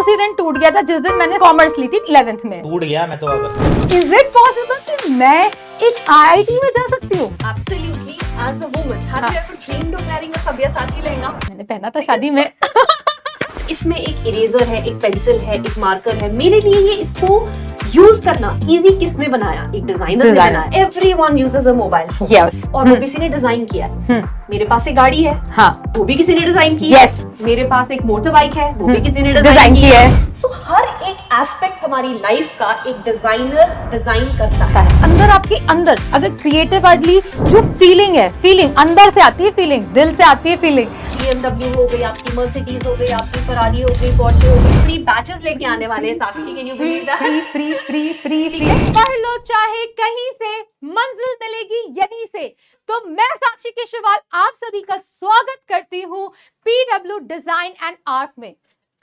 उसी दिन टूट गया था जिस दिन मैंने कॉमर्स ली थी 11th में। टूट गया मैं तो अब। इज इट पॉसिबल कि मैं एक IIT में जा सकती हूँ? Absolutely. As a woman, have you ever dreamed of wearing a Sabyasachi lehenga? मैंने पहना था शादी में। इसमें एक इरेजर है, एक पेंसिल है, एक मार्कर है। मेरे लिए ये इसको यूज करना इजी किसने बनाया? एक डिजाइनर ने बनाया। Everyone uses a mobile phone. Yes. और वो किसी ने डिजाइन किया है। मेरे पास एक गाड़ी है, हाँ, वो भी किसी ने डिजाइन की Yes. है। मेरे पास एक मोटर बाइक है, वो भी किसी ने डिजाइन डिजाइन की की है। है। सो हर एक एस्पेक्ट हमारी लाइफ का एक डिजाइनर डिजाइन करता है। अंदर आपके अंदर अगर क्रिएटिवली जो फीलिंग है, फीलिंग अंदर से आती है, फीलिंग दिल से आती है, फीलिंग। BMW हो गई, आपकी मर्सिडीज हो गई, आपकी फरारी हो गई, पोर्शे हो गई। फ्री बैचेस लेके आने वाले हैं Sakshi, can you believe that? Free पढ़ लो चाहे कहीं से, मंजिल मिलेगी यहीं से। तो मैं साक्षी केशरवाल आप सभी का स्वागत करती हूँ PW डिजाइन एंड आर्ट में।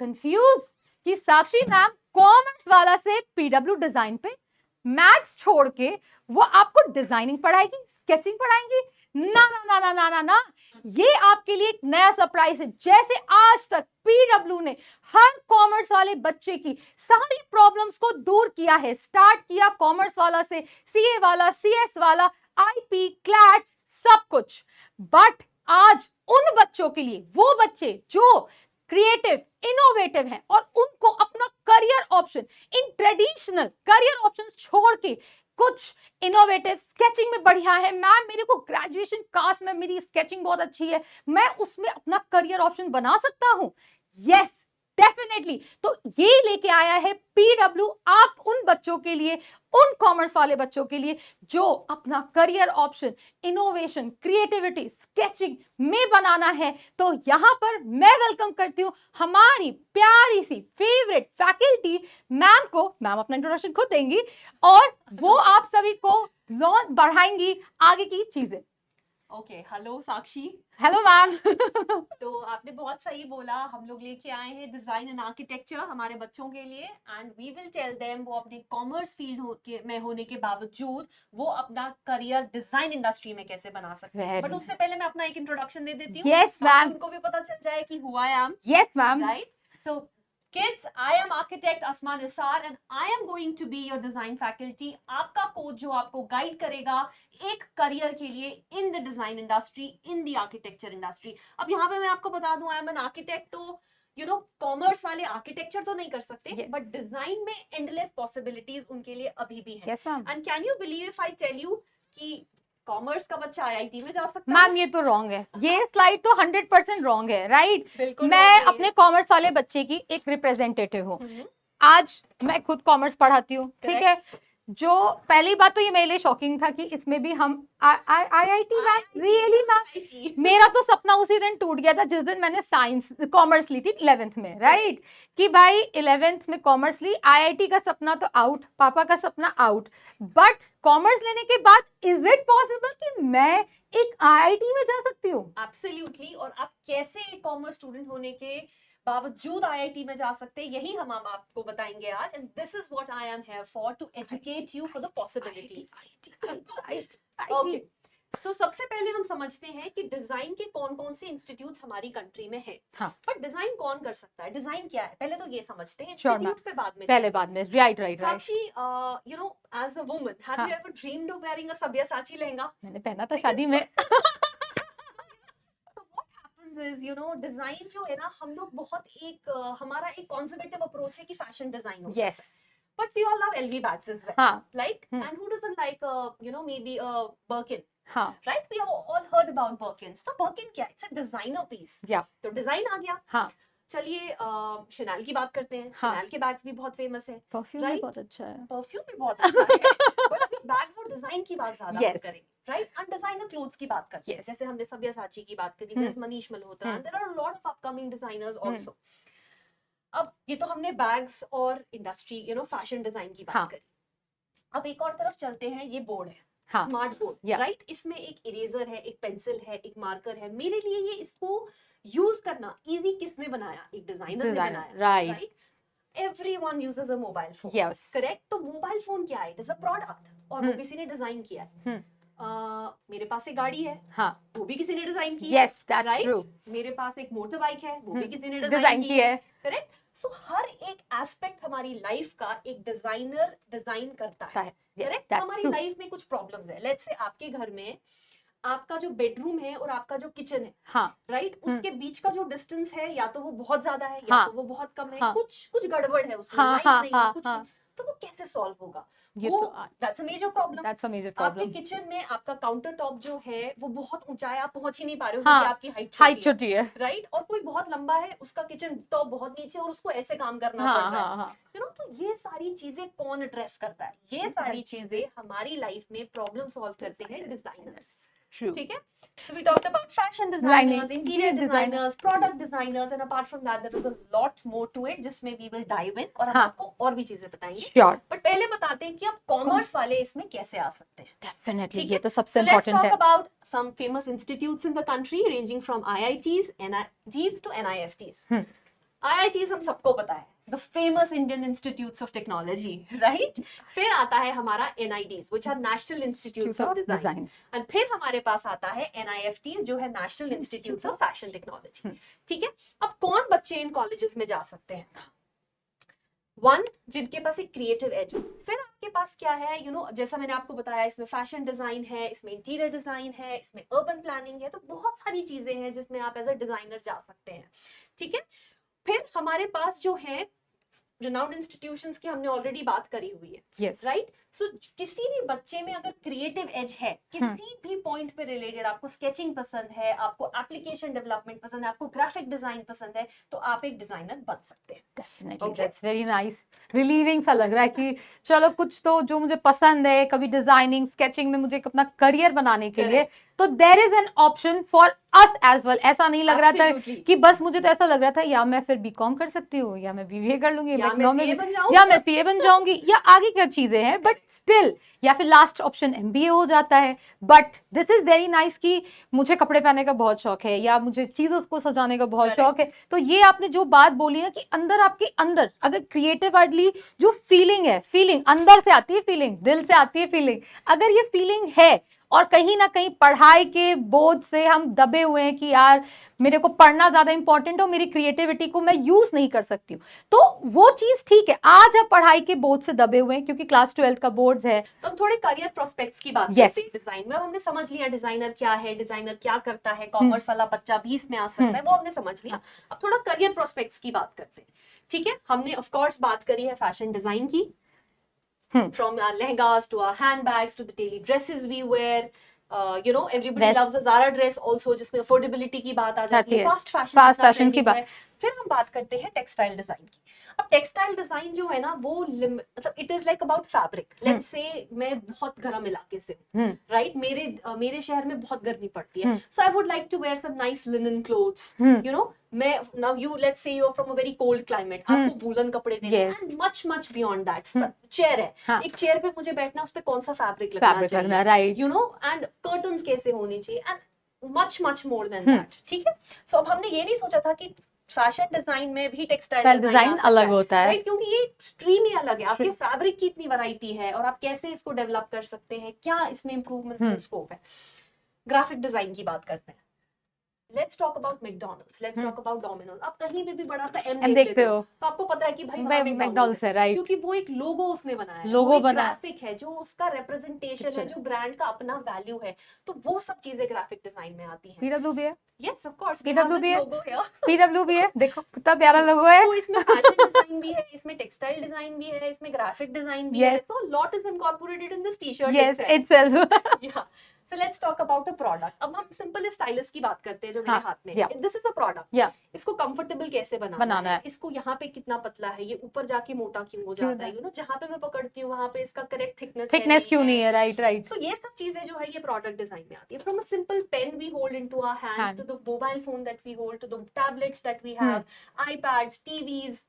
कंफ्यूज कि साक्षी मैम कॉमर्स वाला से PW डिजाइन पे, मैथ्स छोड़ के वो आपको डिजाइनिंग पढ़ाएगी, स्केचिंग पढ़ाएंगी? ना ना ना ना ना ना ना, ये आपके लिए एक नया सरप्राइज है। जैसे आज तक PW ने हर कॉमर्स वाले बच्चे की सारी प्रॉब्लम्स को दूर किया है। स्टार्ट किया कॉमर्स वाला से, CA वाला, CS वाला, IP, क्लैट, सब कुछ। बट आज उन बच्चों के लिए, वो बच्चे जो क्रिएटिव, इनोवेटिव हैं और उनको अपना career option, in traditional career options छोड़ के कुछ इनोवेटिव स्केचिंग में बढ़िया है। मैम मेरे को ग्रेजुएशन कास्ट में मेरी स्केचिंग बहुत अच्छी है, मैं उसमें अपना करियर ऑप्शन बना सकता हूं। Yes definitely. तो ये लेके आया है PW आप उन बच्चों के लिए, उन कॉमर्स वाले बच्चों के लिए जो अपना career option innovation, creativity, sketching में बनाना है। तो यहां पर मैं वेलकम करती हूं हमारी प्यारी सी फेवरेट फैकल्टी मैम को। मैम अपना इंट्रोडक्शन खुद देंगी और वो आप सभी को बढ़ाएंगी आगे की चीजें। Okay, hello Sakshi. Hello ma'am. तो आपने बहुत सही बोला, हम लोग लेके आए हैं डिजाइन एंड आर्किटेक्चर हमारे बच्चों के लिए, and we will tell them वो अपने कॉमर्स फील्ड में होने के बावजूद वो अपना करियर डिजाइन इंडस्ट्री में कैसे बना सकते हैं। बट उससे पहले मैं अपना एक इंट्रोडक्शन दे देती हूँ। Yes, ma'am. उनको भी पता चल जाए कि who I am. Yes ma'am. Right? So, kids, I am architect Asma Nisar and I am going to be your design faculty. आपका कोच जो आपको गाइड करेगा एक करियर के लिए in the design industry, in the architecture industry. अब यहाँ पे मैं आपको बता दूं, आई एम एन आर्किटेक्ट, तो यू नो कॉमर्स वाले आर्किटेक्चर तो नहीं कर सकते, Yes. बट डिजाइन में एंडलेस पॉसिबिलिटीज उनके लिए अभी भी है। Yes ma'am. And can you believe if I tell you कि कॉमर्स का बच्चा IIT में जा सकता है? मैम ये तो रॉन्ग है, ये स्लाइड तो 100% रॉन्ग है, राइट? बिल्कुल मैं wrong है अपने कॉमर्स वाले बच्चे की एक रिप्रेजेंटेटिव हूँ। ये। आज मैं खुद कॉमर्स पढ़ाती हूँ, ठीक है? जो पहली बात तो ये मेरे लिए शॉकिंग था कि इसमें भी हम IIT मैम, रियली मैम? मेरा तो सपना उसी दिन टूट गया था जिस दिन मैंने साइंस कॉमर्स ली थी 11th में, राइट? कि भाई 11th में कॉमर्स ली, IIT का सपना तो आउट, पापा का सपना आउट। बट कॉमर्स लेने के बाद इज इट पॉसिबल कि मैं एक IIT में जा सकती हूँ? एब्सोल्युटली। और आप कैसे एक कॉमर्स स्टूडेंट होने के बावजूद IIT में जा सकते हैं, यही हम आपको बताएंगे आज। And this is what I am here for, to educate you for the possibilities. Okay, so सबसे पहले हम समझते हैं कि डिजाइन के कौन-कौन से इंस्टीट्यूट्स हमारी कंट्री में हैं। हाँ। बट डिजाइन कौन कर सकता है, डिजाइन क्या है, पहले तो ये समझते हैं। Sure, इंस्टीट्यूट पे बाद में पहले बाद में, right right right. Sakshi, you know, as a woman, have हाँ. you ever dreamed of wearing a Sabyasachi lehenga? मैंने पहना था शादी में। Is, you know, डिजाइन जो है ना, हम लोग बहुत एक हमारा एक कंजर्वेटिव अप्रोच है कि फैशन डिजाइन हो। Yes. But we all love LV bags as well. हाँ। Like, and who doesn't like you know, maybe a Birkin, हाँ। right? We have all heard about Birkins. तो Birkin क्या है? It's a designer piece. या। तो design आ गया। हाँ। चलिए Chanel की बात करते हैं। हाँ. Chanel के बैग्स भी बहुत फेमस है। परफ्यूम भी Right? बहुत अच्छा है। परफ्यूम भी बहुत अच्छा है। बट अभी बैग्स और डिजाइन की बात ज्यादा Yes. हम करेंगे, राइट? एंड डिजाइनर क्लोथ्स की बात करते हैं। Yes. जैसे हमने सब्यासाची की बात करी, there's Manish Malhotra, and there are a lot of upcoming designers also. अब ये तो हमने बैग्स और industry, you know, fashion design की बात हाँ. करी। अब एक और तरफ चलते हैं, ये बोर्ड है, हाँ. Smart board, Yeah. राइट? इसमें एक इरेजर है, एक पेंसिल है, एक मार्कर है। मेरे लिए ये इसको यूज करना इजी किसने बनाया? एक डिजाइनर ने Designer, बनाया, right. Right? Everyone uses a mobile phone. Yes. Correct? तो मोबाइल फोन क्या है? इट इज अ प्रोडक्ट, और वो किसी ने डिजाइन किया है। मेरे पास एक गाड़ी है, हाँ। वो भी किसी ने डिजाइन की है। Yes that's right? ट्रू। मेरे पास एक मोटर बाइक है, वो भी किसी ने डिजाइन की है। करेक्ट? सो हर एक एस्पेक्ट हमारी लाइफ का एक डिजाइनर डिजाइन करता है, करेक्ट? हमारी लाइफ में कुछ प्रॉब्लम्स है, लेट्स से आपके घर में आपका जो बेडरूम है और आपका जो किचन है, हाँ, राइट, उसके बीच का जो डिस्टेंस है या तो वो बहुत ज्यादा है या हाँ, तो वो बहुत कम है, हाँ, कुछ गड़बड़ है उसमें, हाँ, लाइट हाँ, नहीं है, हाँ, कुछ हाँ, नहीं, तो वो कैसे सॉल्व होगा? ये वो तो that's a major problem. that's a major आपके problem. किचन में आपका काउंटर टॉप जो है वो बहुत ऊंचा है, आप पहुंच ही नहीं पा रहे हो हाँ, क्योंकि आपकी हाइट हाइट छोटी है, छोटी है. राइट? और कोई बहुत लंबा है, उसका किचन टॉप बहुत नीचे और उसको ऐसे काम करना पड़ हाँ, रहा है, हाँ, हाँ. You know. तो ये सारी चीजें कौन एड्रेस करता है? ये सारी चीजें हमारी लाइफ में प्रॉब्लम सॉल्व करते हैं डिजाइनर्स, True. ठीक है? So we talked about fashion designers, interior designers, product designers, and apart from that, there is a lot more to it, जिसमें we will dive in और हम हाँ. आपको और भी चीजें बताएंगे. Sure. But पहले बताते हैं कि आप कॉमर्स वाले इसमें कैसे आ सकते हैं. Definitely. ठीक ये है? तो सबसे So let's important talk है. about some famous institutes in the country, ranging from IITs, NIGs to NIFTs. IITs हम सबको पता है, the famous Indian Institutes of Technology, right? फिर आता है हमारा NIDs, which are National Institutes of Design. And फिर हमारे पास आता है NIFTs, जो है National Institutes of Fashion Technology. ठीक है? अब कौन बच्चे इन कॉलेजेस में जा सकते हैं? वन, जिनके पास एक क्रिएटिव एज हो. फिर आपके पास क्या है, यू नो, जैसा मैंने आपको बताया, इसमें फैशन डिजाइन है, इसमें इंटीरियर डिजाइन है, इसमें अर्बन प्लानिंग है, तो बहुत सारी चीजें हैं जिसमें आप एज अ डिजाइनर जा सकते हैं. ठीक है? फिर हमारे पास जो है रिनाउंड इंस्टीट्यूशंस की हमने ऑलरेडी बात करी हुई है, Yes. राइट? सो किसी भी बच्चे में अगर क्रिएटिव एज है, किसी भी पॉइंट पे रिलेटेड, आपको स्केचिंग पसंद है, आपको एप्लीकेशन डेवलपमेंट पसंद है, आपको ग्राफिक डिजाइन पसंद है, तो आप एक डिजाइनर बन सकते हैं. Definitely. Okay. That's very nice. Relieving सा लग रहा है कि चलो कुछ तो जो मुझे पसंद है, कभी डिजाइनिंग, स्केचिंग में मुझे अपना करियर बनाने के लिए, तो there is an option for us as well. ऐसा नहीं लग रहा था Absolutely. कि बस मुझे तो ऐसा लग रहा था या मैं फिर बीकॉम कर सकती हूँ, या मैं बीबीए कर लूंगी, या मैं CA बन जाऊं, या मैं सीए बन जाऊंगी, या आगे क्या चीजें हैं, बट स्टिल, या फिर लास्ट ऑप्शन एमबीए हो जाता है. But this is very nice कि मुझे कपड़े पहनने का बहुत शौक है, या मुझे चीजों को सजाने का बहुत शौक है. तो ये आपने जो बात बोली ना कि अंदर, आपके अंदर अगर क्रिएटिवली जो फीलिंग है, फीलिंग अंदर से आती है, फीलिंग दिल से आती है, फीलिंग अगर ये फीलिंग है, और कहीं ना कहीं पढ़ाई के बोझ से हम दबे हुए हैं कि यार मेरे को पढ़ना ज्यादा इंपॉर्टेंट हो, मेरी क्रिएटिविटी को मैं यूज नहीं कर सकती हूँ, तो वो चीज ठीक है. आज आप पढ़ाई के बोझ से दबे हुए हैं क्योंकि क्लास 12 का बोर्ड है. तो हम थोड़े करियर प्रोस्पेक्ट्स की बात Yes. करते हैं डिजाइन में. हमने समझ लिया डिजाइनर क्या है, डिजाइनर क्या करता है, कॉमर्स वाला बच्चा भी इसमें आ सकता है, वो हमने समझ लिया. अब थोड़ा करियर प्रोस्पेक्ट्स की बात करते हैं. ठीक है? हमने ऑफ कोर्स बात करी है फैशन डिजाइन की, from our lehengas to our handbags to the daily dresses we wear. You know, everybody Yes. loves a Zara dress also, जिसमें अफोर्डेबिलिटी की बात आ जाती है, फास्ट Fast fashion की बात. फिर हम बात करते हैं टेक्सटाइल डिजाइन की. अब टेक्सटाइल डिजाइन जो है ना, वो मतलब it is like about fabric. Let's say मैं बहुत गर्म इलाके से हूँ, राइट? मेरे शहर में बहुत गर्मी पड़ती है, so I would like to wear some nice linen clothes, you know. मैं now you let's say you are from a very cold climate, आपको वूलन कपड़े देने हैं, and much beyond that. Chair है, एक चेयर पे मुझे बैठना, उस पे कौन सा फैब्रिक लगना चाहिए, right, you know, and curtains कैसे होने चाहिए, and much more than that. ठीक है? सो अब हमने ये नहीं सोचा था कि फैशन डिजाइन में भी टेक्सटाइल डिजाइन अलग होता है, राइट? क्योंकि ये स्ट्रीम ही अलग है. आपके फैब्रिक की इतनी वैरायटी है और आप कैसे इसको डेवलप कर सकते हैं, क्या इसमें इंप्रूवमेंट्स इन स्कोप है. ग्राफिक डिजाइन की बात करते हैं. Let's talk about McDonald's, let's talk about Domino's. आप कहीं पे भी बड़ा सा एम देखते हो तो आपको पता है कि भाई मैकडॉनल्ड्स है, राइट? क्योंकि वो एक लोगो उसने बनाया है, लोगो बना, ग्राफिक है, जो उसका रिप्रेजेंटेशन है, जो ब्रांड का अपना वैल्यू है, तो वो सब चीजें ग्राफिक डिजाइन में आती हैं. पीडब्ल्यूबी है, यस ऑफ कोर्स, पीडब्ल्यूबी है, लोगो है, पीडब्ल्यूबी है. देखो कितना प्यारा लोगो है. तो इसमें फैशन डिजाइन भी है, इसमें टेक्सटाइल डिजाइन भी है, इसमें ग्राफिक डिजाइन भी है, so lot is incorporated in this t-shirt itself. Yeah. So let's talk about a product. अब हम सिंपल स्टाइलिश की बात करते हैं जो मेरे हाथ में है. This is a product. इसको कंफर्टेबल कैसे बनाना है, इसको यहाँ पे कितना पतला है, ये ऊपर जाके मोटा क्यों हो जाता है, यू नो, जहाँ पे मैं पकड़ती हूँ वहाँ पे इसका करेक्ट थिकनेस क्यों नहीं है, राइट. सो ये सब चीजें जो है ये प्रोडक्ट डिजाइन में आती है. From a simple pen we hold into our hands to the mobile phone that we hold, to the tablets that we have, iPads, TVs,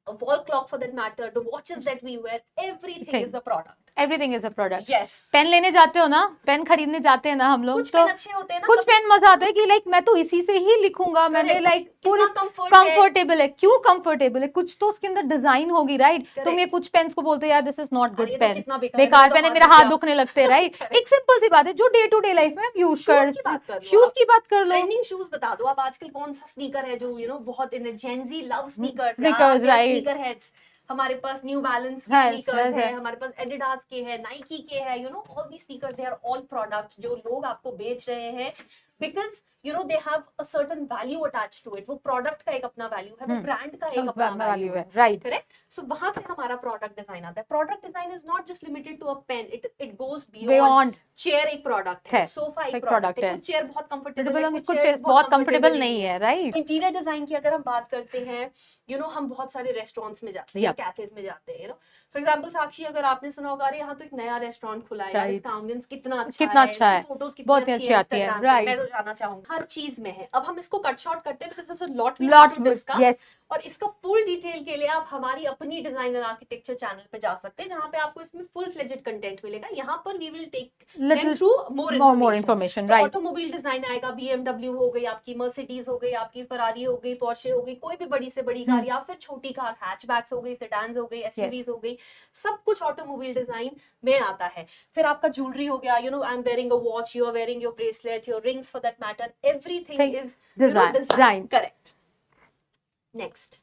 a wall clock for that matter, the watches that we wear, everything is a product. Everything is a product. Yes, pen लेने जाते हो ना, pen खरीदने जाते हैं ना हम लोग, कुछ तो पेन अच्छे होते हैं ना, कुछ पेन मजा आता है कि लाइक मैं तो इसी से ही लिखूंगा, मैंने Correct. लाइक पूरी कितना कंफर्ट है, कंफर्टेबल है। क्यों कंफर्टेबल है? कुछ तो उसके अंदर डिजाइन होगी, राइट? तुम ये Correct. कुछ पेन्स को बोलते हो यार दिस इज नॉट अरे गुड ये तो पेन, कितना बेकार है, बेकार मेरा पेन है, तो मेरा हाथ हाथ दुख दुखने लगते हैं, राइट? Correct. एक सिंपल सी बात है जो डे टू डे लाइफ में आप यूज शूज कर, की बात कर लो, शूज की बात कर लो, ट्रेंडिंग शूज बता दो आप, आजकल कौन सा स्नीकर है जो बहुत in Gen Z love sneakers, Sneakers, right. Sneaker heads. हमारे पास न्यू बैलेंस की Yes, स्नीकर्स yes, है, yes. हमारे पास एडिडास के है, नाइकी के है, all the sneaker, they are all product जो लोग आपको बेच रहे हैं because they have a certain value attached to it. वो प्रोडक्ट का एक अपना वैल्यू है, वो ब्रांड का एक अपना वैल्यू है, राइट? करेक्ट? सो वहां से हमारा प्रोडक्ट डिजाइन आता है। Product design is not just limited to a pen, it goes beyond. Beyond chair एक प्रोडक्ट है, सोफा एक प्रोडक्ट है, कुछ चेयर बहुत कंफर्टेबल है, कुछ चेयर्स बहुत कंफर्टेबल नहीं है, राइट? इंटीरियर डिजाइन की अगर हम बात करते हैं, हम बहुत सारे रेस्टोरेंट्स में जाते हैं, कैफेज में जाते हैं, फॉर एग्जांपल साक्षी, अगर आपने सुना होगा अरे यहाँ तो एक नया रेस्टोरेंट खुला है यार, इसका एम्बियंस कितना अच्छा है, फोटोज बहुत कितनी अच्छी आती है, राइट? मैं तो जाना चाहूंगी, हर चीज में है। अब हम इसको कट शॉर्ट करते हैं because there's a lot we have lot to discuss, yes, और इसका फुल डिटेल के लिए आप हमारी अपनी डिजाइनर आर्किटेक्चर चैनल पे जा सकते हैं, जहां पे आपको इसमें फुल फ्लेजेड कंटेंट मिलेगा। यहाँ पर we will take them through more information, तो राइट? ऑटोमोबाइल डिजाइन आएगा, BMW हो गई आपकी, मर्सिडीज हो गई आपकी, फरारी हो गई, पोर्शे हो गई, कोई भी बड़ी से बड़ी कार, या फिर छोटी कार, हैचबैक्स हो गई, सेडान्स हो गई, SUVs हो गई, सब कुछ ऑटोमोबाइल डिजाइन में आता है। फिर आपका ज्वेलरी हो गया, I am wearing a watch, you are wearing your bracelet, your rings for that matter, everything is design, correct. Next,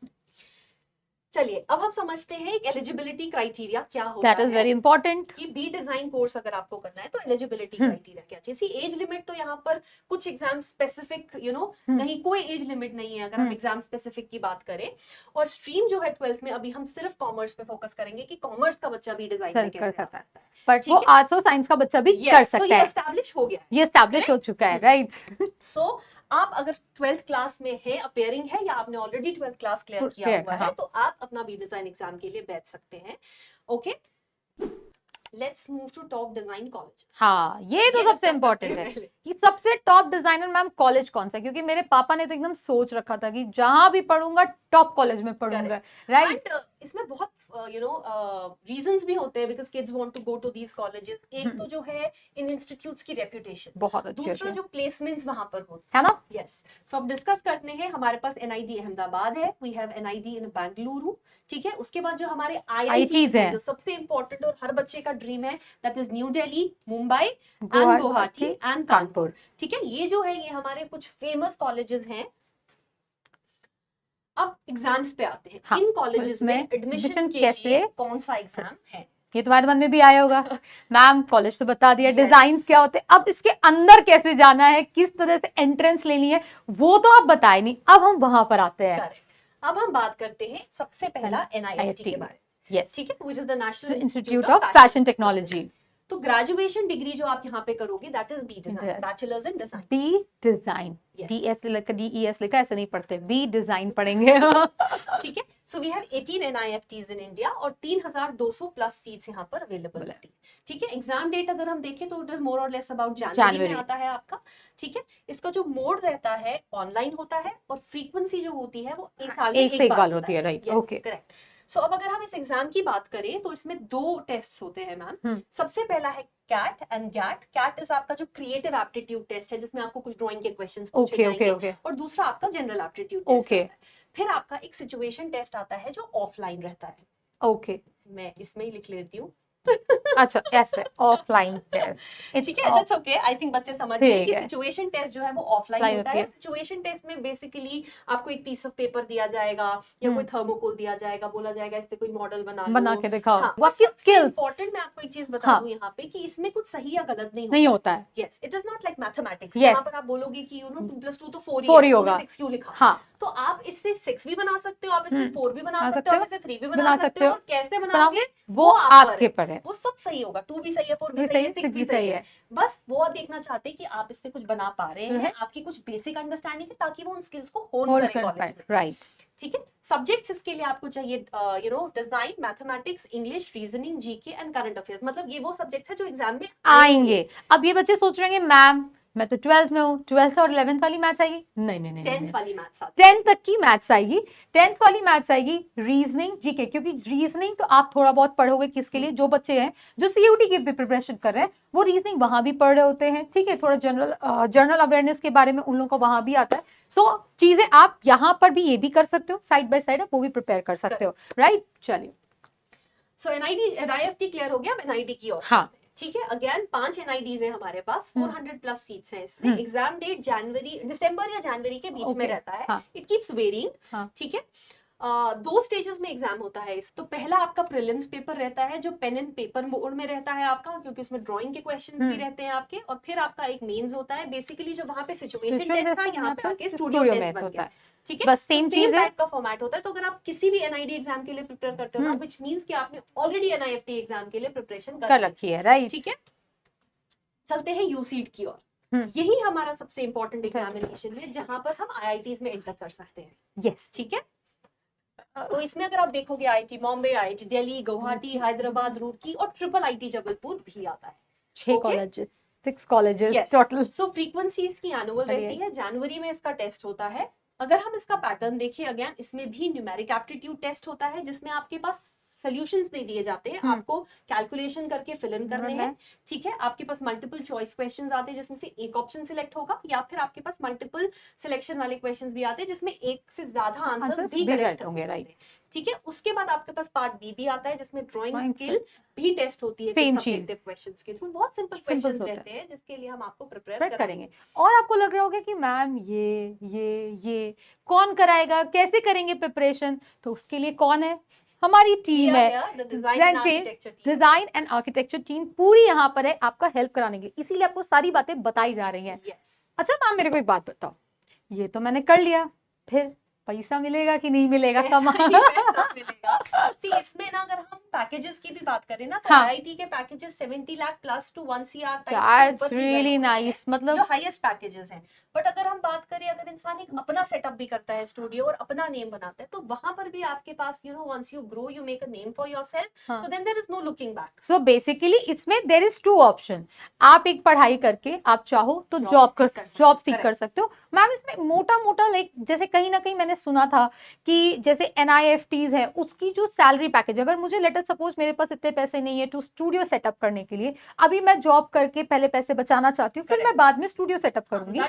चलिए अब हम समझते हैं एक एलिजिबिलिटी क्राइटेरिया क्या होता है। दैट इज वेरी इंपॉर्टेंट कि बी डिजाइन कोर्स अगर आपको करना है तो एलिजिबिलिटी क्राइटेरिया क्या चाहिए। सी एज लिमिट तो यहाँ पर कुछ एग्जाम स्पेसिफिक नहीं, कोई एज लिमिट नहीं है अगर हम एग्जाम स्पेसिफिक की बात करें। और स्ट्रीम जो है 12th में, अभी हम सिर्फ कॉमर्स पे फोकस करेंगे कि कॉमर्स का बच्चा भी डिजाइन में कैसे आ सकता है, बट वो आर्ट्स और साइंस का बच्चा भी कर सकता है, एस्टैब्लिश हो गया है, ये एस्टैब्लिश हो चुका है, राइट? सो आप अगर 12th क्लास में है, अपेयरिंग है, या आपने ऑलरेडी 12th क्लास क्लियर किया हुआ है, तो आप अपना बी डिजाइन एग्जाम के लिए बैठ सकते हैं। Okay, let's move to top design college. हाँ, ये तो सबसे इम्पोर्टेंट है कि सबसे टॉप डिजाइनर मैम कॉलेज कौन सा है, क्योंकि मेरे पापा ने तो एकदम सोच रखा था कि जहां भी पढ़ूंगा टॉप कॉलेज में पढ़ूंगा, राइट? इसमें बहुत रीजंस भी होते हैं because kids want to go to these colleges. एक तो जो है इन इंस्टीट्यूट्स की रेपुटेशन बहुत अच्छी दूसरा जो प्लेसमेंट्स वहां पर होते है ना। यस, सो अब डिस्कस करते हैं। हमारे पास NID अहमदाबाद है, वी हैव NID इन बेंगलुरु, ठीक है। उसके बाद जो हमारे IITs हैं, जो सबसे इंपॉर्टेंट और हर बच्चे का ड्रीम है, that is new Delhi, Mumbai and Guwahati and Kanpur, ठीक है। ये जो है ये हमारे कुछ फेमस कॉलेजेस हैं। अब एग्जाम्स पे आते हैं। हाँ, इन कॉलेजेस में एडमिशन के लिए कौन सा एग्जाम है, ये तुम्हारे मन में भी आया होगा। मैम कॉलेज तो बता दिया, डिजाइन क्या होते हैं, अब इसके अंदर कैसे जाना है, किस तरह से एंट्रेंस लेनी है, वो तो आप बताए नहीं। अब हम वहां पर आते हैं। अब हम बात करते हैं सबसे पहला NIFT के बारे में, यस, ठीक है, which is the National Institute of Fashion Technology. तो ग्रेजुएशन डिग्री जो आप यहाँ पे करोगे that is B design, bachelors in design, B design, DS लिखा, DES लिखा, ऐसे नहीं पढ़ते, बी डिजाइन पढ़ेंगे। ठीक है। So we have 18 NIFTs in India और 3200 प्लस सीट्स यहाँ पर अवेलेबल है, ठीक है। एग्जाम डेट अगर हम देखें तो इट इज मोर और लेस अबाउट जनवरी में आता है आपका, ठीक है। इसका जो मोड रहता है ऑनलाइन होता है और फ्रीक्वेंसी जो होती है वो एक साल में एक बार होती है, राइट? Okay, correct. सो अब अगर हम इस एग्जाम की बात करें तो इसमें 2 टेस्ट होते हैं मैम। सबसे पहला है CAT and GAT. CAT is आपका जो क्रिएटिव एप्टीट्यूड टेस्ट है, जिसमें आपको कुछ ड्राइंग के क्वेश्चंस पूछे जाएंगे, और दूसरा आपका जनरल एप्टीट्यूड टेस्ट है। फिर आपका एक सिचुएशन टेस्ट आता है जो ऑफलाइन रहता है। ओके, मैं इसमें ही लिख लेती हूँ। अच्छा, ऐसे ऑफलाइन टेस्ट, ठीक है, दैट्स ओके। आई थिंक बच्चे समझ गए कि सिचुएशन टेस्ट जो है वो ऑफलाइन होता है। सिचुएशन टेस्ट में बेसिकली आपको एक पीस ऑफ पेपर दिया जाएगा या कोई थर्मोकोल दिया जाएगा, बोला जाएगा इससे कोई मॉडल बना के दिखाओ। आपकी स्किल्स इंपॉर्टेंट, मैं आपको एक चीज बता दूं यहाँ पे कि इसमें कुछ सही या गलत नहीं होता है। Yes, it is not like mathematics जहाँ पर आप बोलोगे कि 2+2 तो 4 ही होगा, 6 क्यों लिखा। हाँ, तो आप इससे 6 भी बना सकते हो, आप इससे 4 भी बना सकते हो, आप इससे 3 भी बना सकते हो, और कैसे बनाओगे वो आपके पर है। वो सब सही होगा, 2 भी सही है, 4 भी सही है, 6 भी सही है। बस वो देखना चाहते हैं कि आप इससे कुछ बना पा रहे हैं, आपकी कुछ बेसिक अंडरस्टैंडिंग है, ताकि वो उन स्किल्स को होन करें कॉलेज में, राइट? ठीक है। सब्जेक्ट्स इसके लिए आपको चाहिए design, mathematics, English, reasoning, GK and current affairs. मतलब ये वो सब्जेक्ट्स है जो एग्जाम में आएंगे। अब ये बच्चे सोच रहे हैं मैम मैं तो 12th में हूँ, 12th और 11th वाली मैथ्स आएगी? नहीं नहीं नहीं 10th वाली मैथ्स आती है 10th तक की मैथ्स आएगी, 10th वाली मैथ्स आएगी, रीजनिंग, जीके, क्योंकि रीजनिंग तो आप थोड़ा बहुत पढ़ोगे, किसके लिए, जो बच्चे हैं जो सीयूटी की भी प्रिपरेशन कर रहे हैं वो रीजनिंग वहां भी पढ़ रहे होते हैं, ठीक है, थोड़ा जनरल अवेयरनेस के बारे में उन लोगों को वहां भी आता है। सो चीजें आप यहाँ पर भी ये भी कर सकते हो, साइड बाय साइड आप वो भी प्रिपेयर कर सकते हो, राइट। चलिए, सो एनआईएफटी क्लियर हो गया, अब एनआईटी की और हाँ। चलते हैं। ठीक है, अगेन 5 एनआईडीज है हमारे पास, 400 प्लस सीट्स हैं इसमें। हम्म। एग्जाम डेट दिसंबर या जनवरी के बीच में Okay, रहता है, हाँ। It keeps varying. हाँ। ठीक है, 2 स्टेजेस में एग्जाम होता है इस। तो पहला आपका प्रीलिम्स पेपर रहता है जो पेन एंड पेपर मोड में रहता है आपका, क्योंकि उसमें ड्राइंग के क्वेश्चंस भी रहते हैं आपके, और फिर आपका एक मेंस होता है, बेसिकली जो वहां पे सिचुएशन टेस्ट था, यहाँ पे आके स्टूडियो टेस्ट बन गया। ठीक है, बस सेम चीज है, टाइप का फॉर्मेट होता है। तो अगर आप किसी भी एनआईडी एग्जाम के लिए प्रिपेयर करते हो ना, व्हिच मींस कि आपने ऑलरेडी एनआईएफटी एग्जाम के लिए प्रिपरेशन कर रखी है, राइट। ठीक है, चलते हैं यूसीट की ओर। यही हमारा सबसे इंपॉर्टेंट एग्जामिनेशन है जहां पर हम आईआईटीज में एंटर कर सकते हैं। यस, ठीक है, तो इसमें अगर आप देखोगे आईआईटी बॉम्बे, आईआईटी दिल्ली, गुवाहाटी, हैदराबाद, रुड़की और ट्रिपल आईटी जबलपुर भी आता है। 6 कॉलेजेस, 6 कॉलेजेस टोटल। सो फ्रीक्वेंसी इसकी एनुअल रहती है, जनवरी में इसका टेस्ट होता है। अगर हम इसका पैटर्न देखें, अगेन इसमें भी न्यूमेरिक एप्टीट्यूड टेस्ट होता है, जिसमें आपके पास सॉल्यूशंस नहीं दिए जाते हैं, आपको कैलकुलेशन करके फिल इन करने हैं। ठीक है, आपके पास मल्टीपल चॉइस क्वेश्चंस आते हैं जिसमें से एक ऑप्शन सिलेक्ट होगा, या फिर आपके पास मल्टीपल सिलेक्शन वाले क्वेश्चंस भी आते हैं जिसमें एक से ज्यादा आंसर्स भी करेक्ट होंगे, राइट। ठीक है, उसके बाद आपके पास पार्ट बी भी आता है जिसमें ड्राइंग स्किल भी टेस्ट होती है, सब्जेक्टिव क्वेश्चंस के थ्रू। बहुत सिंपल क्वेश्चंस रहते हैं जिसके लिए हम आपको प्रिपेयर करेंगे। और आपको लग रहा होगा कि मैम ये कौन कराएगा, कैसे करेंगे प्रिपरेशन, तो उसके लिए कौन है, हमारी टीम है, डिजाइन एंड आर्किटेक्चर टीम पूरी यहाँ पर है आपका हेल्प कराने के लिए, इसीलिए आपको सारी बातें बताई जा रही हैं। अच्छा मैम, मेरे को एक बात बताओ, ये तो मैंने कर लिया, फिर पैसा मिलेगा कि नहीं मिलेगा, कम मिलेगा। सी इसमें ना अगर हम पैकेजेस की भी बात करें ना, तो आईआईटी के packages 70 lakh plus two 1 CR that's really nice, मतलब जो हाईएस्ट पैकेजेस हैं। बट अगर हम बात करें, अगर इंसान एक अपना सेटअप भी करता है स्टूडियो और अपना नेम बनाता है, तो वहां पर भी आपके पास once you grow, you make a name for yourself, तो then there is no looking back. So basically इसमें देयर इज 2 ऑप्शन, आप एक पढ़ाई करके आप चाहो तो जॉब सीख कर सकते हो। मैम इसमें मोटा मोटा लाइक जैसे कहीं ना कहीं मैंने सुना था कि जैसे एनआईएफटीज है उसकी जो सैलरी पैकेज, अगर मुझे लेटर सपोज मेरे पास इतने पैसे नहीं है टू स्टूडियो सेटअप करने के लिए, अभी मैं जॉब करके पहले पैसे बचाना चाहती हूँ, फिर मैं बाद में स्टूडियो सेटअप करूंगी,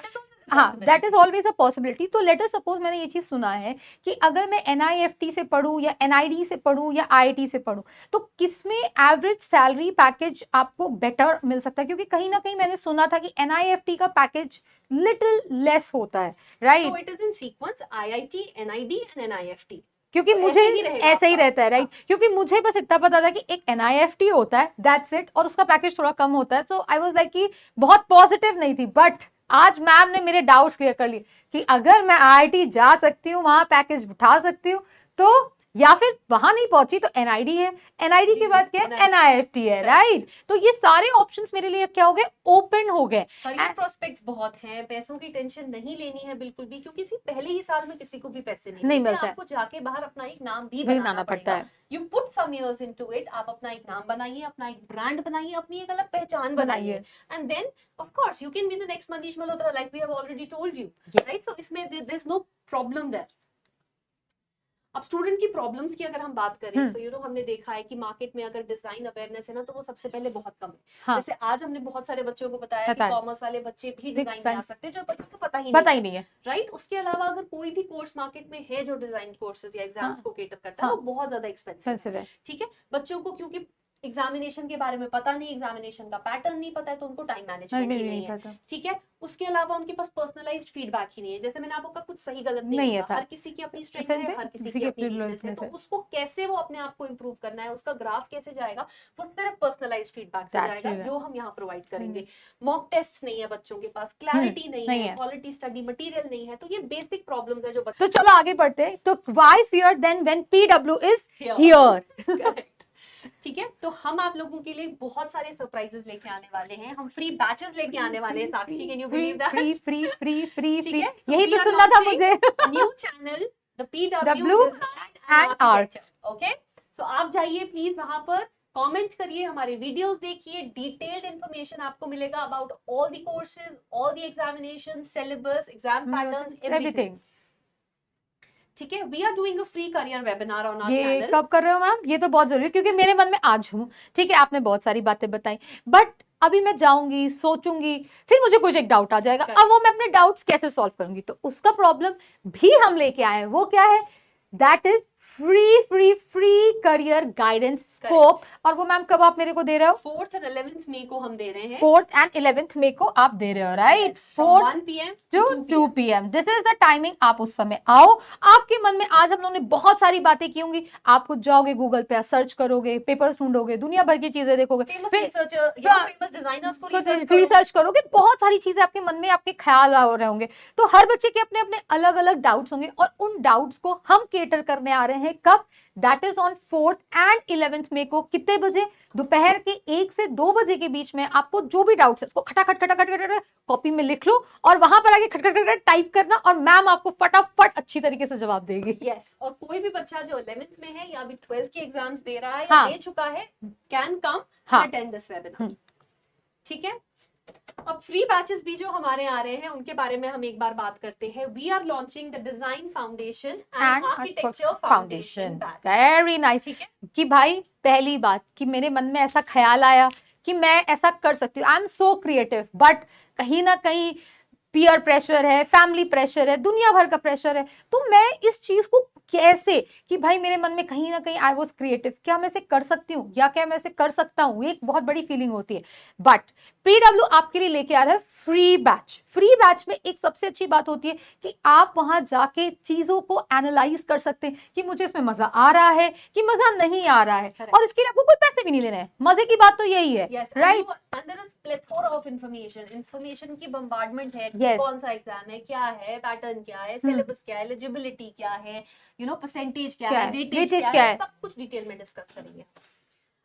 हाँ, that is always a possibility. तो लेटर सपोज मैंने ये चीज सुना है कि अगर मैं एनआईएफटी से पढूं या एनआईडी से पढूं या आईआईटी से पढूं, तो किसमें एवरेज सैलरी पैकेज आपको बेटर मिल सकता है, क्योंकि कहीं ना कहीं मैंने सुना था कि एनआईएफटी का पैकेज लिटिल लेस होता है, right. So it is in sequence IIT, NID and NIFT, क्योंकि तो मुझे ऐसे ही रहता है, राइट। क्योंकि मुझे बस इतना पता था कि एक एनआईएफटी होता है, दैट्स इट, और उसका पैकेज थोड़ा कम होता है। सो आई वाज लाइक कि बहुत पॉजिटिव नहीं थी, बट आज मैम ने मेरे डाउट्स क्लियर कर लिए कि अगर मैं आईआईटी जा सकती हूँ, वहां पैकेज उठा सकती हूँ, तो या फिर वहां नहीं पहुंची तो एनआईडी है, एनआईडी के बाद क्या है, एनआईएफटी है, राइट। तो ये सारे ऑप्शंस मेरे लिए क्या हो गए, ओपन हो गए। करियर प्रोस्पेक्ट्स बहुत हैं, पैसों की टेंशन नहीं लेनी है बिल्कुल भी, क्योंकि पहले ही साल में किसी को भी पैसे नहीं मिलते, आपको जाके बाहर अपना एक नाम भी बनाना पड़ता है। You put some years into it, आप अपना एक नाम बनाइए, अपना एक ब्रांड बनाइए, अपनी एक अलग पहचान बनाइए, and then of course you can be the next Manish Malhotra, like we have already told you, right. So इसमें there is no problem there. अब स्टूडेंट की प्रॉब्लम्स की अगर हम बात करें, सो हमने देखा है कि मार्केट में अगर डिजाइन अवेयरनेस है ना, तो वो सबसे पहले बहुत कम है। जैसे आज हमने बहुत सारे बच्चों को बताया कि कॉमर्स वाले बच्चे भी डिजाइन में आ सकते हैं, जो बच्चों को पता ही नहीं है, राइट। उसके अलावा अगर कोई भी कोर्स मार्केट में है जो डिजाइन कोर्सेज या एग्जाम्स को केटर करता है, वो बहुत ज्यादा एक्सपेंसिव है। ठीक है, बच्चों को क्योंकि एग्जामिनेशन के बारे में पता नहीं, एग्जामिनेशन का पैटर्न नहीं पता है, तो उनको टाइम मैनेजमेंट ही नहीं है। ठीक है, उसके अलावा उनके पास पर्सनलाइज्ड फीडबैक ही नहीं है। जैसे मैंने आपको कहा, कुछ सही गलत नहीं होता, हर किसी की अपनी स्ट्रेंथ है, हर किसी की अपनी वीकनेस है, तो उसको कैसे वो अपने आप को इंप्रूव करना है, उसका ग्राफ कैसे जाएगा, वो सिर्फ पर्सनलाइज्ड फीडबैक से जाएगा, जो हम यहाँ प्रोवाइड करेंगे। मॉक टेस्ट नहीं है बच्चों के पास, क्लैरिटी नहीं है, क्वालिटी स्टडी मटेरियल नहीं है, तो ये बेसिक प्रॉब्लम्स है जो तो चलो आगे बढ़ते हैं। तो why fear then when PW is here. ठीक है, तो हम आप लोगों के लिए बहुत सारे सरप्राइजेस लेके आने वाले हैं, हम फ्री बैचेस लेके आने वाले हैं। Sakshi, can you believe that? Free यही तो सुनना था मुझे। New channel the PW design and architecture. Okay, so आप जाइए प्लीज वहां पर, कमेंट करिए, हमारे वीडियोस देखिए, डिटेल्ड इंफॉर्मेशन आपको मिलेगा about all the courses, all the examination, syllabus, exam patterns, everything. Everything. ठीक है, we are doing a free career webinar on our ये चैनल। कब कर रहे हो मैम? ये तो बहुत जरूरी है क्योंकि मेरे मन में आज हूँ, ठीक है, आपने बहुत सारी बातें बताई, बट अभी मैं जाऊंगी, सोचूंगी, फिर मुझे कुछ एक डाउट आ जाएगा, अब वो मैं अपने डाउट्स कैसे सॉल्व करूंगी? तो उसका प्रॉब्लम भी हम लेके आए हैं। वो क्या है? That is free career guidance scope. और वो मैम कब आप मेरे को दे रहे हो? 4th and 11th मई को हम दे रहे हैं। 4th and 11th मई को आप दे रहे हो, right? 4 1 PM to to 2 2 PM। This is the timing. आप उस समय आओ। आपके मन में आज हम लोगों ने बहुत सारी बातें की होंगी। आप खुद जाओगे गूगल पे, सर्च करोगे, पेपर्स ढूंढोगे, दुनिया भर की चीजें देखोगे, फेमस फिर रिसर्चर या फेमस डिजाइनर्स को रिसर्च रिसर्च करोगे, बहुत सारी चीजें आपके मन में, आपके ख्याल आ रहे होंगे। तो हर बच्चे के अपने अपने अलग अलग डाउट्स होंगे और उन डाउट्स को हम केटर करने आ रहे हैं। कब? That is on 4th and 11th मई को। कितने बजे? दोपहर के 1 से 2 बजे के बीच में। आपको जो भी डाउट्स है उसको खटाखट कॉपी में लिख लो और वहां पर आके खटखट टाइप करना और मैम आपको फटाफट अच्छी तरीके से जवाब देगी। यस, और कोई भी बच्चा जो 11th में है या अभी 12th के एग्जाम्स दे रहा है हाँ, या दे चुका है, can come attend this webinar. ठीक है, अब फ्री बैचेस भी जो हमारे आ रहे हैं उनके बारे में हम एक बार बात करते हैं। We are launching the design foundation and architecture foundation batch. Very nice. ठीक है, कि भाई पहली बात कि मेरे मन में ऐसा ख्याल आया कि मैं ऐसा कर सकती हूँ, I am so creative, but कहीं ना कहीं पीयर प्रेशर है, फैमिली प्रेशर है, दुनिया भर का प्रेशर है। तो मैं इस चीज को कैसे, कि भाई मेरे मन में कहीं ना कहीं आई वॉज क्रिएटिव, क्या मैं इसे कर सकती हूँ या क्या मैं इसे कर सकता हूँ? एक बहुत बड़ी फीलिंग होती है। बट पीडब्ल्यू आपके लिए लेके आ रहा है फ्री बैच। फ्री बैच में एक सबसे अच्छी बात होती है कि आप वहां जाके चीजों को एनालाइज कर सकते हैं कि मुझे इसमें मजा आ रहा है कि मजा नहीं आ रहा है। और इसके लिए आपको कोई पैसे भी नहीं लेने हैं। मजे की बात तो यही है, right? and there is plethora of information की बम्बार्डमेंट है। Yes. कौन सा एग्जाम है, क्या है, पैटर्न क्या है, सिलेबस क्या है, एलिजिबिलिटी क्या है, परसेंटेज क्या है, वेटेज क्या है, सब कुछ डिटेल में डिस्कस करेंगे।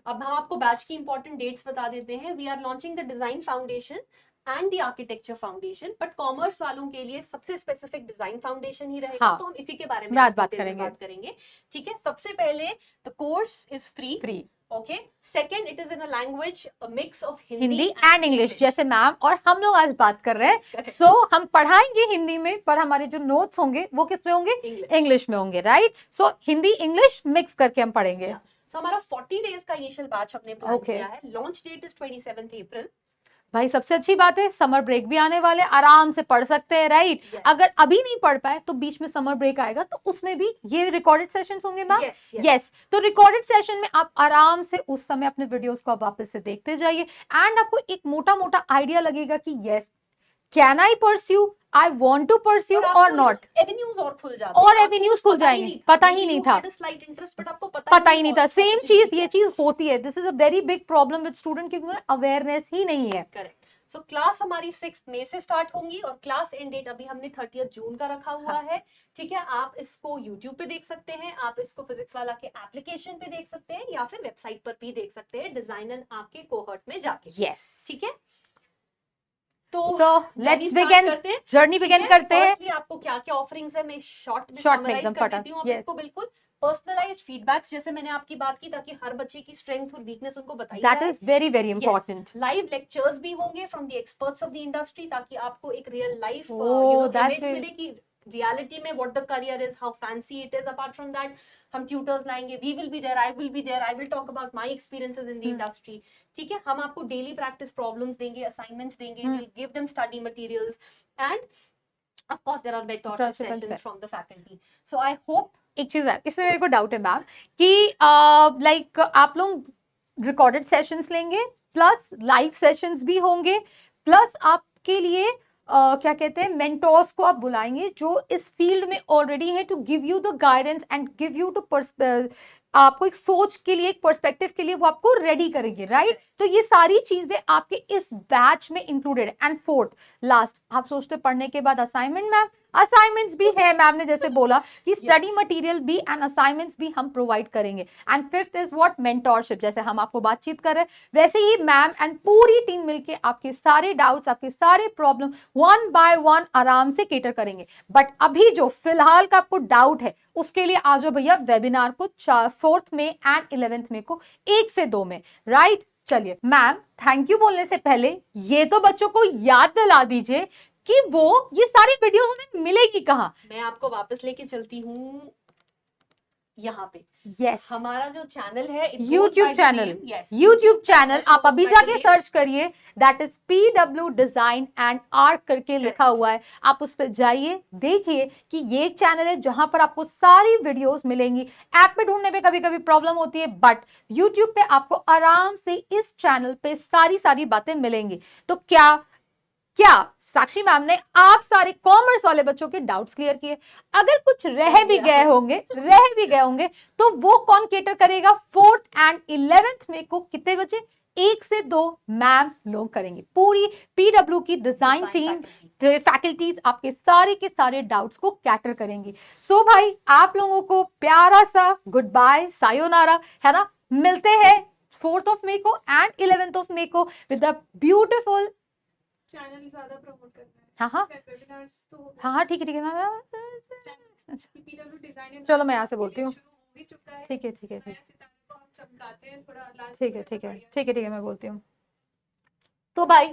अब हम आपको बैच की इंपॉर्टेंट डेट्स बता देते हैं। We are launching the design foundation and the architecture foundation, but commerce वालों के लिए सबसे स्पेसिफिक डिजाइन फाउंडेशन ही रहेगा। हाँ, तो हम इसी के बारे में बात डिटेल में बात करेंगे। ठीक है, सबसे पहले the course is free. Okay, second, it is in a language mix of Hindi and English, जैसे मैम और हम लोग आज बात कर रहे हैं। सो हम पढ़ाएंगे हिंदी में, पर हमारे जो नोट्स होंगे वो किस में होंगे? इंग्लिश में होंगे, राइट? सो हिंदी इंग्लिश मिक्स करके हम पढ़ेंगे। सो हमारा 40 डेज का इनिशियल बैच हमने प्लान किया है। लॉन्च डेट इज 27 अप्रैल। भाई सबसे अच्छी बात है, समर ब्रेक भी आने वाले, आराम से पढ़ सकते हैं, राइट? Yes. अगर अभी नहीं पढ़ पाए तो बीच में समर ब्रेक आएगा तो उसमें भी ये रिकॉर्डेड सेशंस होंगे मैम। यस, तो रिकॉर्डेड सेशन में आप आराम से उस समय अपने वीडियोस को आप वापस से देखते जाइए एंड आपको एक मोटा मोटा आइडिया लगेगा कि yes, can I pursue, I want to pursue और नॉट। एवेन्यूज और खुल जाते और एवेन्यूज खुल जाएंगे, पता ही नहीं था, स्लाइट इंटरेस्ट, बट आपको पता ही नहीं था। सेम चीज, ये चीज होती है। This is a very big problem with student, क्योंकि अवेयरनेस ही नहीं है। करेक्ट। सो क्लास हमारी 6 मई से स्टार्ट होंगी और क्लास एंड डेट अभी हमने 30 जून का रखा हुआ है। ठीक है, आप इसको YouTube पे देख सकते हैं, आप इसको फिजिक्स वाला के एप्लीकेशन पे देख सकते हैं या फिर वेबसाइट पर भी देख सकते हैं, डिजाइन एंड आपके कोहॉर्ट में जाके। यस, ठीक है, तो लेट्स बिगिन, जर्नी बिगिन करते हैं। फर्स्टली आपको क्या क्या ऑफरिंग्स है मैं शॉर्ट में समराइज कर देती हूँ। इसको बिल्कुल पर्सनलाइज्ड फीडबैक्स, जैसे मैंने आपकी बात की, ताकि हर बच्चे की स्ट्रेंथ और वीकनेस उनको बताई जाए। That is very very important. Live lectures भी होंगे from the experts of the industry, ताकि आपको एक रियल लाइफ इमेज मिले कि रियलिटी में what the career is, how fancy it is. Apart from that हम ट्यूटर्स लाएंगे, we will be there, I will be there, I will talk about my experiences in the industry. ठीक है, हम आपको daily practice problems देंगे, assignments देंगे, we will give them study materials and of course there are mentorship sessions from the faculty. So I hope, एक चीज है इसमें मेरे को डाउट है मैम कि लाइक आप लोग रिकॉर्डेड सेशंस लेंगे प्लस लाइव सेशंस भी होंगे, प्लस आपके लिए क्या कहते हैं, मेंटोर्स को आप बुलाएंगे जो इस फील्ड में ऑलरेडी है, to give you the guidance and give you to आपको एक सोच के लिए, एक पर्सपेक्टिव के लिए वो आपको रेडी करेंगे, राइट? तो ये सारी चीजें आपके इस बैच में इंक्लूडेड है। एंड फोर्थ लास्ट, आप सोचते पढ़ने के बाद असाइनमेंट मैम, असाइनमेंट्स भी है, मैम ने जैसे बोला कि स्टडी मटेरियल भी एंड असाइनमेंट्स भी हम प्रोवाइड करेंगे। And fifth is what, mentorship. जैसे हम आपको बातचीत कर रहे हैं वैसे ही मैम एंड पूरी टीम मिलके आपके सारे डाउट्स, आपके सारे प्रॉब्लम वन बाय वन आराम से केटर करेंगे। बट अभी जो फिलहाल का आपको डाउट है उसके लिए आ जाओ भैया वेबिनार को 4 में एंड 11 में को 1 से 2 में, राइट। चलिए मैम, थैंक यू बोलने से पहले ये तो बच्चों को याद दिला दीजिए कि वो ये सारी वीडियो उन्हें मिलेगी कहाँ। मैं आपको वापस लेके चलती हूँ यहाँ पे। यस, हमारा जो चैनल है YouTube चैनल, YouTube चैनल आप अभी जाके सर्च करिए, that is PW design and art करके लिखा हुआ है। आप उस पर जाइए, देखिए कि ये एक चैनल है जहां पर आपको सारी वीडियोस मिलेंगी। ऐप में ढूंढने में कभी कभी प्रॉब्लम होती है, बट YouTube पे आपको आराम से इस चैनल पे सारी बातें मिलेंगी। तो क्या साक्षी मैम ने आप सारे कॉमर्स वाले बच्चों के डाउट्स क्लियर किए? अगर कुछ रह भी गए होंगे तो वो कौन केटर करेगा? 4th एंड 11th में को कितने बजे? 1 से 2 मैम लोग करेंगे। पूरी PW की डिजाइन टीम, फैकल्टीज आपके सारे के सारे डाउट्स को कैटर करेंगी। सो भाई, आप लोगों को प्यारा सा गुड बाय, सायोनारा, है ना। मिलते हैं 4th ऑफ मई को एंड 11th ऑफ मई को विद द ब्यूटिफुल चैनल ज्यादा प्रमोट करना है। हाँ वेबिनार्स तो हो गए। हाँ ठीक है मैम। अच्छा, PW डिजाइन चलो मैं यहाँ से बोलती हूँ। हो भी चुका है। ठीक है नया सितारे को हम चमकाते हैं थोड़ा लास्ट ठीक है में तो ठीक है बढ़िया। ठीक है ठीक है, मैं बोलती हूँ। तो भाई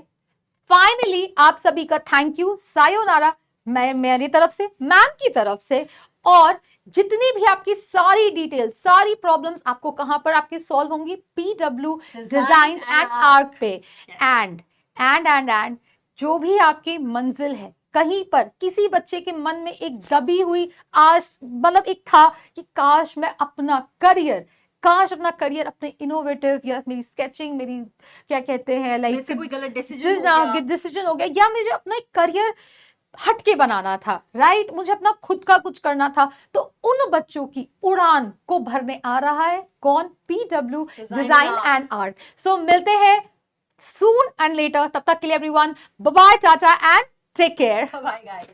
फाइनली आप सभी का थैंक यू, सायोनारा, मैं मेरी तरफ से, मैम की तरफ से। और जितनी भी आपकी सारी डिटेल, सारी प्रॉब्लम्स आपको कहां पर आपकी सॉल्व होंगी? PW डिजाइन एंड आर्ट पे। एंड जो भी आपकी मंजिल है, कहीं पर किसी बच्चे के मन में एक दबी हुई आज मतलब एक था कि काश अपना करियर अपने इनोवेटिव, या मेरी स्केचिंग, मेरी क्या कहते हैं लाइक कोई गलत डिसीजन हो गया, या मुझे अपना एक करियर हटके बनाना था, राइट, मुझे अपना खुद का कुछ करना था, तो उन बच्चों की उड़ान को भरने आ रहा है कौन? PW design and art. So मिलते हैं सून एंड लेटर, तब तक के लिए everyone bye bye, tata and take care. Bye guys.